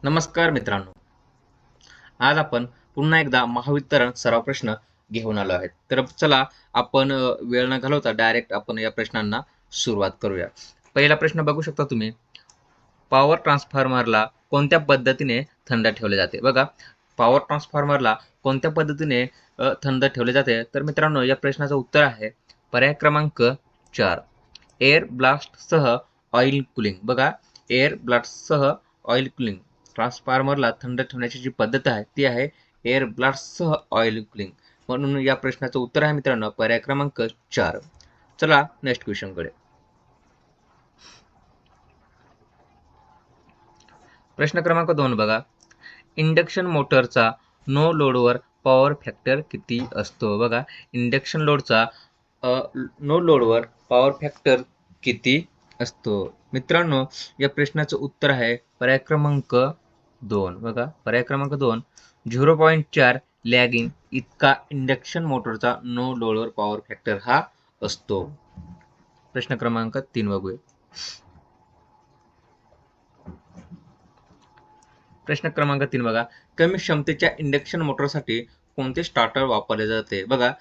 नमस्कार मित्रांनो, आज आपण पुन्हा एकदा महावितरण सराव प्रश्न घेऊन आलो आहेत. तर चला आपण वेळ न घालवता डायरेक्ट आपण या प्रश्नांना सुरुवात करूया. पहिला प्रश्न बघू शकता तुम्ही. पॉवर ट्रान्सफॉर्मरला कोणत्या पद्धतीने थंड ठेवले जाते? बघा, पॉवर ट्रान्सफॉर्मरला कोणत्या पद्धतीने थंड ठेवले जाते? तर मित्रांनो, या प्रश्नाचं उत्तर आहे पर्याय क्रमांक 4, एअर ब्लास्टसह ऑइल कूलिंग. बघा, एअर ब्लास्टसह ऑइल कूलिंग. ट्रान्सफॉर्मरला थंड ठेवण्याची जी पद्धत आहे ती आहे एअर ब्लास्टसह ऑइल कूलिंग. म्हणून या प्रश्नाचं उत्तर आहे मित्रांनो पर्याय क्रमांक 4. चला नेक्स्ट क्वेश्चनकडे. प्रश्न क्रमांक 2 बघा, इंडक्शन मोटरचा नो लोडवर पॉवर फॅक्टर किती असतो? बघा, इंडक्शन लोडचा नो लोडवर पॉवर फॅक्टर किती असतो? मित्रांनो, या प्रश्नाचं उत्तर आहे पर्याय क्रमांक 2. बघा, पर्याय क्रमांक 2 0.4 लॅगिंग इतका इंडक्शन मोटरचा नो लोडवर पॉवर फॅक्टर हा असतो. प्रश्न क्रमांक 3 बघूया. प्रश्न क्रमांक 3 बघा, कमी क्षमतेच्या इंडक्शन मोटरसाठी कोणते स्टार्टर वापरले जाते? बघा,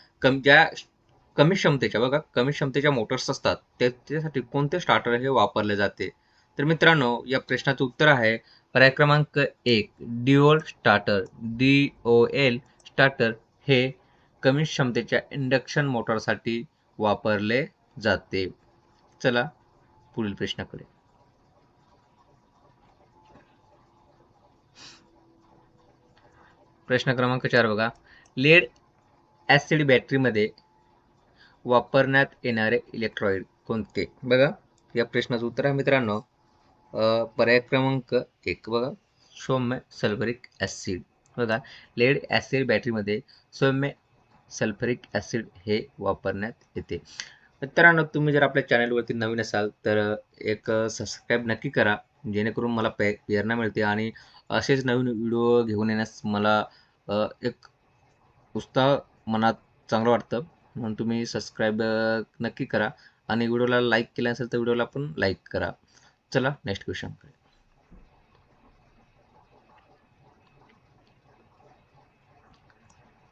कमी क्षमतेच्या मोटर्स असतात त्याच्यासाठी कोणते स्टार्टर हे वापरले जाते? तर मित्रांनो, या प्रश्नाचं उत्तर आहे पर्याय क्रमांक 1 ड्युअल स्टार्टर. DOL स्टार्टर हे कमी क्षमतेच्या इंडक्शन मोटरसाठी वापरले जाते. चला पुढील प्रश्नाकडे. प्रश्न क्रमांक 4 बघा, लेड ॲसिड बॅटरीमध्ये वापरण्यात येणारे इलेक्ट्रोलाइट कोणते? बघा, या प्रश्नाचं उत्तर आहे मित्रांनो पर्याय क्रमांक 1. बघा, सौम्य सल्फ्युरिक ॲसिड. बघा, लेड ॲसिड बॅटरीमध्ये सौम्य सल्फ्युरिक ॲसिड हे वापरण्यात येते. मित्रांनो, तुम्ही जर आपल्या चॅनलवरती नवीन असाल तर एक सबस्क्राईब नक्की करा, जेणेकरून मला प्रेरणा मिळते आणि असेच नवीन व्हिडिओ घेऊन येण्यास मला एक उत्साह मनात चांगलं वाटतं. म्हणून तुम्ही सबस्क्राईब नक्की करा आणि व्हिडिओला लाईक केला असेल तर व्हिडिओला पण लाईक करा. चला नेक्स्ट क्वेश्चनकडे.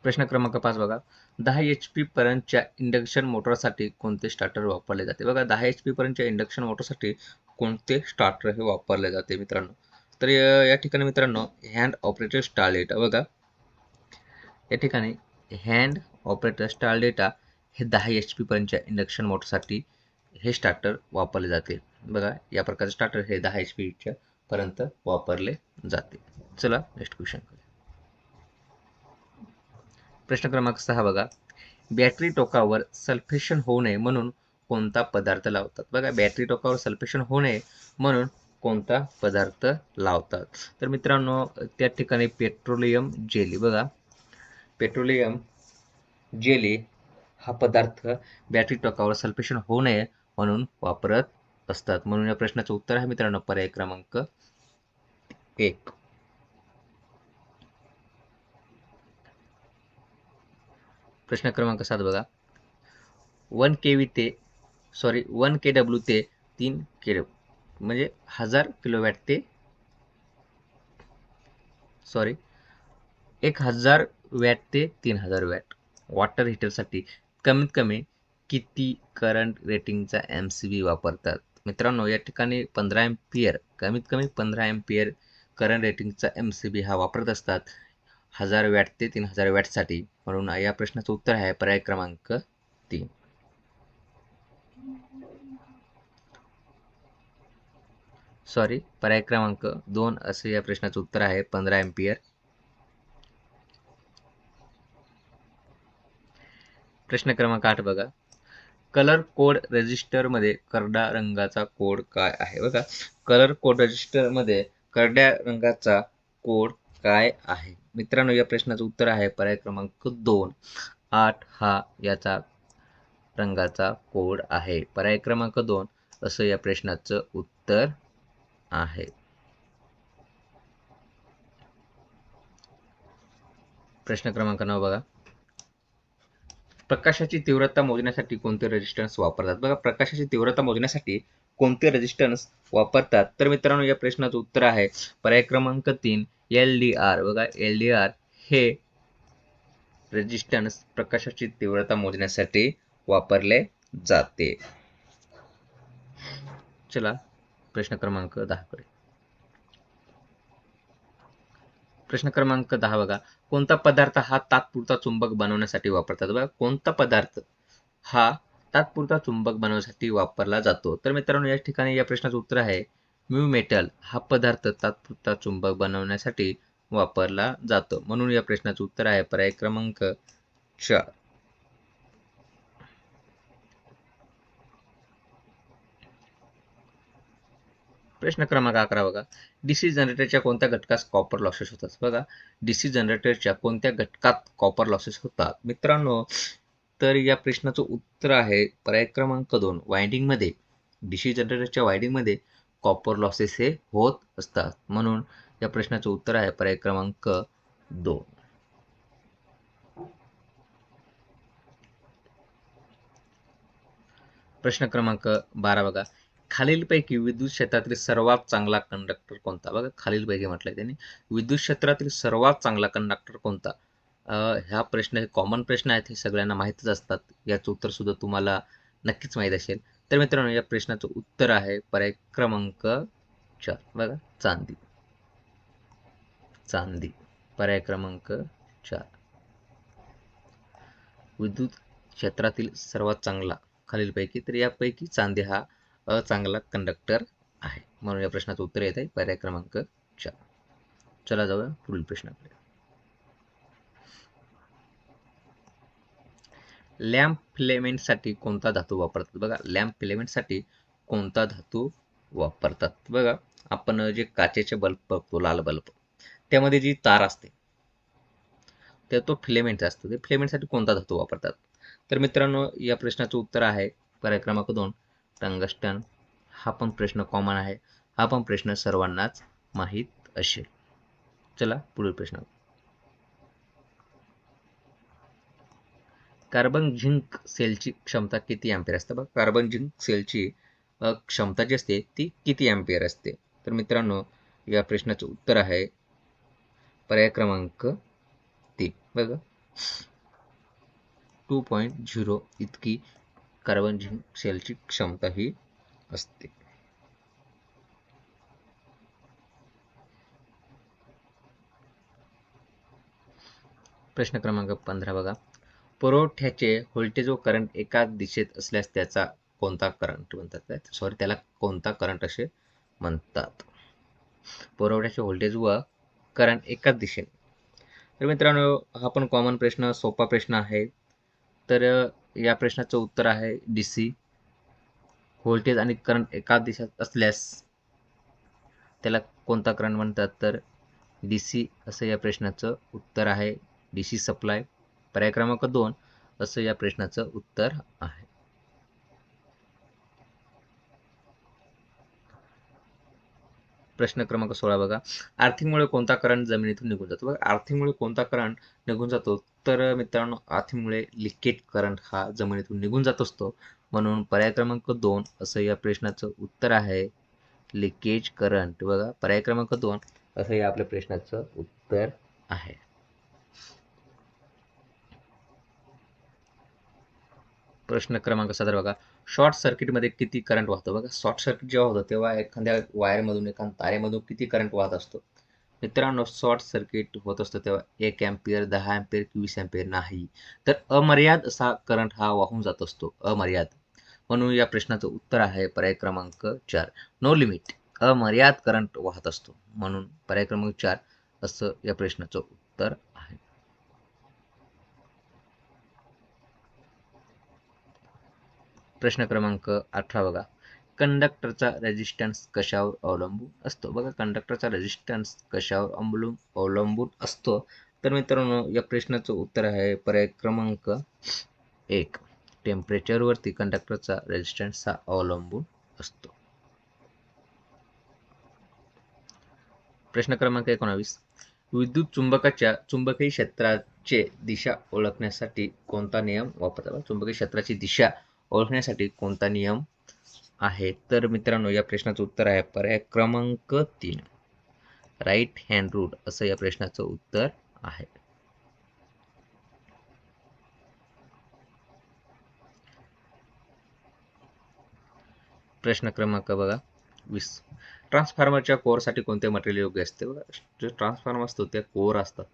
प्रश्न क्रमांक 5 बघा, 10 HP पर्यंतच्या इंडक्शन मोटरसाठी कोणते स्टार्टर वापरले जाते? बघा, 10 HP पर्यंतच्या इंडक्शन मोटरसाठी कोणते स्टार्टर हे वापरले जाते मित्रांनो? तर या ठिकाणी मित्रांनो हँड ऑपरेटेड स्टार डेटा. बघा, या ठिकाणी हँड ऑपरेटर स्टार डेटा हे 10 HP पर्यंतच्या इंडक्शन मोटरसाठी हे स्टार्टर वापरले जाते. बघा, या प्रकारचे स्टार्टर हे 10 HP पर्यंत वापरले जाते. चला नेक्स्ट क्वेश्चन. प्रश्न क्रमांक 6 बघा, बॅटरी टोकावर सल्फेशन होऊ नये म्हणून कोणता पदार्थ लावतात? बघा, बॅटरी टोकावर सल्फेशन होऊ नये म्हणून कोणता पदार्थ लावतात? तर मित्रांनो, त्या ठिकाणी पेट्रोलियम जेली. बघा, पेट्रोलियम जेली हा पदार्थ बॅटरी टोकावर सल्फेशन होऊ नये म्हणून वापरत असतात. म्हणून या प्रश्नाचं उत्तर आहे मित्रांनो पर्याय क्रमांक 1. प्रश्न क्रमांक 7 बघा, 1 kW ते 3 kW म्हणजे 1000 किलोवॅट ते 1000 वॅट ते 3000 वॅट वॉटर हीटरसाठी कमीत कमी किती करंट रेटिंगचा MCB वापरतात? मित्रांनो, या ठिकाणी 15 एम्पियर, कमीत कमी 15 एम्पियर करंट रेटिंगचा MCB हा वापरत असतात 1000 वॅट ते 3000 वॅटसाठी. म्हणून या प्रश्नाचं उत्तर आहे पर्याय क्रमांक 3. पर्याय क्रमांक 2 असे या प्रश्नाचं उत्तर आहे 15 एम्पियर. प्रश्न क्रमांक 8 बघा, कलर कोड रजिस्टर मध्ये करडा रंगाचा कोड काय आहे? बघा, कलर कोड रजिस्टर मध्ये करड्या रंगाचा कोड काय आहे? मित्रांनो, या प्रश्नाचं उत्तर आहे पर्याय क्रमांक 2. 8 हा याचा रंगाचा कोड आहे. पर्याय क्रमांक 2 असं या प्रश्नाचं उत्तर आहे. प्रश्न क्रमांक 9 बघा, प्रकाशाची तीव्रता मोजण्यासाठी कोणते रेजिस्टन्स वापरतात? बघा, प्रकाशाची तीव्रता मोजण्यासाठी कोणते रेजिस्टन्स वापरतात? तर मित्रांनो या प्रश्नाचं उत्तर आहे पर्याय क्रमांक 3 LDR. बघा LDR हे रेजिस्टन्स प्रकाशाची तीव्रता मोजण्यासाठी वापरले जाते. चला प्रश्न क्रमांक 10 कडे. प्रश्न क्रमांक 10 बघा, कोणता पदार्थ हा तात्पुरता चुंबक बनवण्यासाठी वापरतात? बघा कोणता पदार्थ हा तात्पुरता चुंबक बनवण्यासाठी वापरला जातो? तर मित्रांनो या ठिकाणी या प्रश्नाचं उत्तर आहे म्यू मेटल हा पदार्थ तात्पुरता चुंबक बनवण्यासाठी वापरला जातो. म्हणून या प्रश्नाचं उत्तर आहे पर्याय क्रमांक 4. प्रश्न क्रमांक 11 बघा, डीसी जनरेटरच्या कोणत्या घटकास कॉपर लॉसेस होतात? बघा डीसी जनरेटरच्या कोणत्या घटकात कॉपर लॉसेस होतात? मित्रांनो तर या प्रश्नाचं उत्तर आहे पर्याय क्रमांक 2 वाइंडिंग मध्ये. डीसी जनरेटरच्या वाइंडिंग मध्ये कॉपर लॉसेस हे होत असतात. म्हणून या प्रश्नाचं उत्तर आहे पर्याय क्रमांक 2. प्रश्न क्रमांक 12 बघा, खालीलपैकी विद्युत क्षेत्रातील सर्वात चांगला कंडक्टर कोणता? बघा खालीलपैकी म्हटलंय त्यांनी विद्युत क्षेत्रातील सर्वात चांगला कंडक्टर कोणता? ह्या प्रश्न हे कॉमन प्रश्न आहेत, हे सगळ्यांना माहीतच असतात. याचं उत्तर सुद्धा तुम्हाला नक्कीच माहीत असेल. तर मित्रांनो या प्रश्नाचं उत्तर आहे पर्याय क्रमांक 4. बघा चांदी. चांदी पर्याय क्रमांक 4. विद्युत क्षेत्रातील सर्वात चांगला खालीलपैकी, तर यापैकी चांदी हा चांगला कंडक्टर आहे. म्हणून या प्रश्नाचं उत्तर येत आहे पर्याय क्रमांक 4. चला जाऊया पुढील प्रश्नाकडे. लॅम्प फिलेमेंटसाठी कोणता धातू वापरतात? बघा लॅम्प फिलेमेंटसाठी कोणता धातू वापरतात? बघा आपण जे काचेचे बल्ब बघतो, लाल बल्ब, त्यामध्ये जी तार असते ते तो फिलेमेंट असतो. ते फिलेमेंटसाठी कोणता धातू वापरतात? तर मित्रांनो या प्रश्नाचं उत्तर आहे पर्याय क्रमांक 2 टंगस्टन. हा पण प्रश्न कॉमन आहे, हा पण प्रश्न सर्वांनाच माहीत असेल. चला पुढील प्रश्न. कार्बन झिंक सेलची क्षमता किती अँपिअर असते? बघा कार्बन झिंक सेलची क्षमता जी असते ती किती अँपिअर असते? तर मित्रांनो या प्रश्नाचं उत्तर आहे पर्याय क्रमांक 3. बघा 2.0 इतकी कार्बन झिंक सेलची क्षमता ही असते. प्रश्न क्रमांक 15 बघा, पुरवठ्याचे व्होल्टेज व करंट एकाच दिशेत असल्यास त्याचा कोणता करंट म्हणतात? सॉरी त्याला कोणता करंट असे म्हणतात? पुरवठ्याचे व्होल्टेज व करंट एकाच दिशेने. तर मित्रांनो हा पण कॉमन प्रश्न, सोपा प्रश्न आहे. तर या प्रश्नाचं उत्तर आहे डीसी. व्होल्टेज आणि करंट एकाच दिशेत असल्यास त्याला कोणता करंट म्हणतात? तर डीसी असं या प्रश्नाचं उत्तर आहे. डीसी सप्लाय पर्याय क्रमांक 2 असं या प्रश्नाचं उत्तर आहे. प्रश्न क्रमांक 16 बघा, आर्थिंगमुळे कोणता करंट जमिनीतून निघून जातो? बघा आर्थिंगमुळे कोणता करंट निघून जातो? तर मित्रांनो आर्थिंगमुळे लिकेज करंट हा जमिनीतून निघून जात असतो. म्हणून पर्याय क्रमांक 2 असं या प्रश्नाचं उत्तर आहे लिकेज करंट. बघा पर्याय क्रमांक 2 असं या आपल्या प्रश्नाचं उत्तर आहे. प्रश्न क्रमांक 17 बघा, शॉर्ट सर्किटमध्ये किती करंट वाहतो? बघा शॉर्ट सर्किट जेव्हा होतं तेव्हा एखाद्या वायरमधून एखाद्या तारेमधून किती करंट वाहत असतो? मित्रांनो शॉर्ट सर्किट होत असतं तेव्हा 1 अँपिअर, 10 अँपिअर, 20 अँपिअर नाही, तर अमर्याद असा करंट हा वाहून जात असतो, अमर्याद. म्हणून या प्रश्नाचं उत्तर आहे पर्याय क्रमांक 4 नो लिमिट. अमर्याद करंट वाहत असतो, म्हणून पर्याय क्रमांक 4 असं या प्रश्नाचं उत्तर आहे. प्रश्न क्रमांक 18 बघा, कंडक्टरचा रेजिस्टन्स कशावर अवलंबून असतो? बघा कंडक्टरचा रेजिस्टन्स कशावर अवलंबून असतो? तर मित्रांनो या प्रश्नाचं उत्तर आहे पर्याय क्रमांक 1 टेम्परेचरवरती कंडक्टरचा रेजिस्टन्स हा अवलंबून असतो. प्रश्न क्रमांक 19 विद्युत चुंबकाच्या चुंबकीय क्षेत्राचे दिशा ओळखण्यासाठी कोणता नियम वापरतात? चुंबकीय क्षेत्राची दिशा ओळखण्यासाठी कोणता नियम आहे? तर मित्रांनो या प्रश्नाचं उत्तर आहे पर्याय क्रमांक 3, राईट हँड रूल असं या प्रश्नाचं उत्तर आहे. प्रश्न क्रमांक बघा 20. ट्रान्सफॉर्मरच्या कोअरसाठी कोणते मटेरियल योग्य असते? बघा, जो ट्रान्सफॉर्मर असतो त्या कोअर असतात,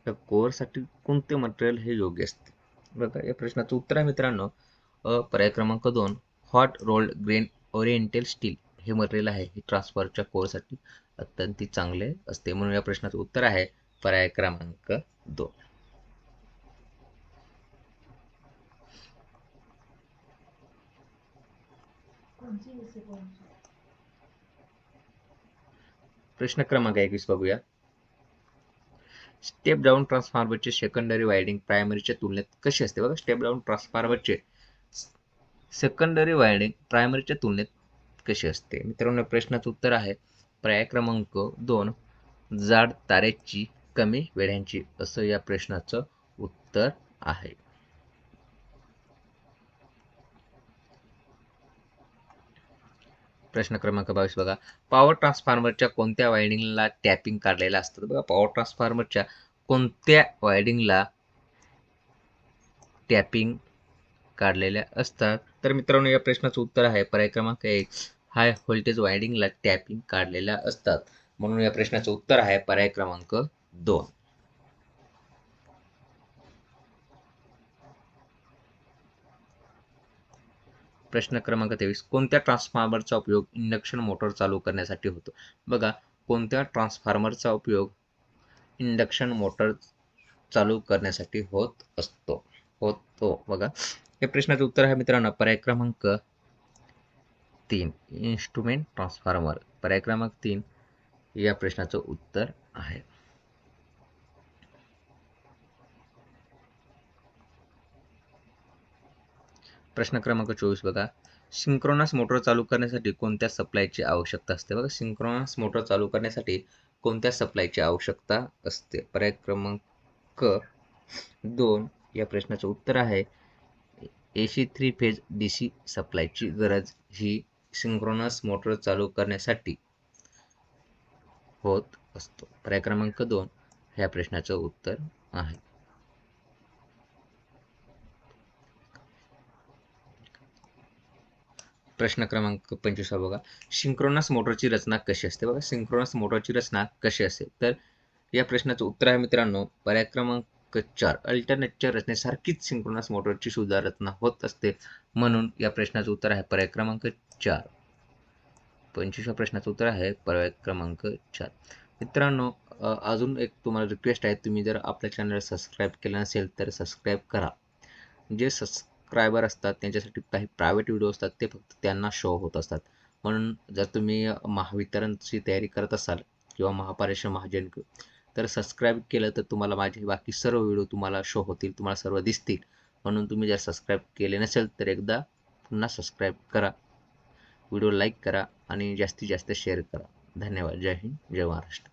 त्या कोअरसाठी कोणते मटेरियल हे योग्य असते? बघा या प्रश्नाचं उत्तर आहे मित्रांनो पर्याय क्रमांक 2, hot rolled grain oriental steel हे मटेरियल आहे, हे ट्रान्सफॉर्मरच्या कोअरसाठी अत्यंत चांगले असते. म्हणून या प्रश्नाचं उत्तर आहे पर्याय क्रमांक 2. प्रश्न क्रमांक 21 बघूया. स्टेप डाऊन ट्रान्सफॉर्मरचे सेकंडरी वायडिंग प्रायमरीच्या तुलनेत कशी असते? बघा स्टेप डाऊन ट्रान्सफॉर्मरचे सेकंडरी वायडिंग प्रायमरीच्या तुलनेत कशी असते? मित्रांनो प्रश्नाचं उत्तर आहे पर्याय क्रमांक 2, जाड तारेची कमी वेढ्यांची असं या प्रश्नाचं उत्तर आहे. प्रश्न क्रमांक 22 बघा, पॉवर ट्रान्सफॉर्मरच्या कोणत्या वायडिंगला टॅपिंग काढलेलं असतं? बघा पॉवर ट्रान्सफॉर्मरच्या कोणत्या वायडिंगला टॅपिंग काढलेल्या असतात? तर मित्रांनो या प्रश्नाचं उत्तर आहे पर्याय क्रमांक 1, हाय व्होल्टेज वायडिंगला टॅपिंग काढलेल्या असतात. म्हणून या प्रश्नाचं उत्तर आहे पर्याय क्रमांक 2. प्रश्न क्रमांक 23, कोणत्या ट्रान्सफॉर्मरचा उपयोग इंडक्शन मोटर चालू करण्यासाठी होतो? बघा कोणत्या ट्रान्सफॉर्मरचा उपयोग इंडक्शन मोटर चालू करण्यासाठी होतो बघा या प्रश्नाचं उत्तर आहे मित्रांनो पर्याय क्रमांक 3, इन्स्ट्रुमेंट ट्रान्सफॉर्मर. पर्याय क्रमांक 3 या प्रश्नाचं उत्तर आहे. प्रश्न क्रमांक 24 बघा, सिंक्रोनस मोटर चालू करण्यासाठी कोणत्या सप्लायची आवश्यकता असते? बघा सिंक्रोनस मोटर चालू करण्यासाठी कोणत्या सप्लायची आवश्यकता असते? पर्याय क्रमांक 2 या प्रश्नाचं उत्तर आहे AC 3 फेज DC सप्लायची गरज ही सिंक्रोनस मोटर चालू करण्यासाठी होत असतो. पर्याय क्रमांक 2 ह्या प्रश्नाचं उत्तर आहे. प्रश्न क्रमांक 25 बघा, सिंक्रोनस मोटरची रचना कशी असते? बघा सिंक्रोनस मोटरची रचना कशी असते? तर या प्रश्नाचं उत्तर आहे मित्रांनो पर्याय क्रमांक 4, अल्टरनेटच्या रचनेसारखीच सिंक्रोनस मोटरची सुद्धा रचना होत असते. म्हणून या प्रश्नाचं उत्तर आहे पर्याय क्रमांक 4. 25व्या प्रश्नाचं उत्तर आहे पर्याय क्रमांक 4. मित्रांनो अजून एक तुम्हाला रिक्वेस्ट आहे, तुम्ही जर आपल्या चॅनलला सबस्क्राईब केलं नसेल तर सबस्क्राईब करा. जे सबस्क्रायबर असतात त्यांच्यासाठी काही प्रायव्हेट व्हिडिओ असतात ते फक्त त्यांना शो होत असतात. म्हणून जर तुम्ही महावितरणची तयारी करत असाल किंवा महापारेषण महाजनकी तर सबस्क्राईब केलं तर तुम्हाला माझे बाकी सर्व व्हिडिओ तुम्हाला शो होतील, तुम्हाला सर्व दिसतील. म्हणून तुम्ही जर सबस्क्राईब केले नसेल तर एकदा पुन्हा सबस्क्राईब करा, व्हिडिओ लाईक करा आणि जास्तीत जास्त शेअर करा. धन्यवाद. जय हिंद, जय महाराष्ट्र.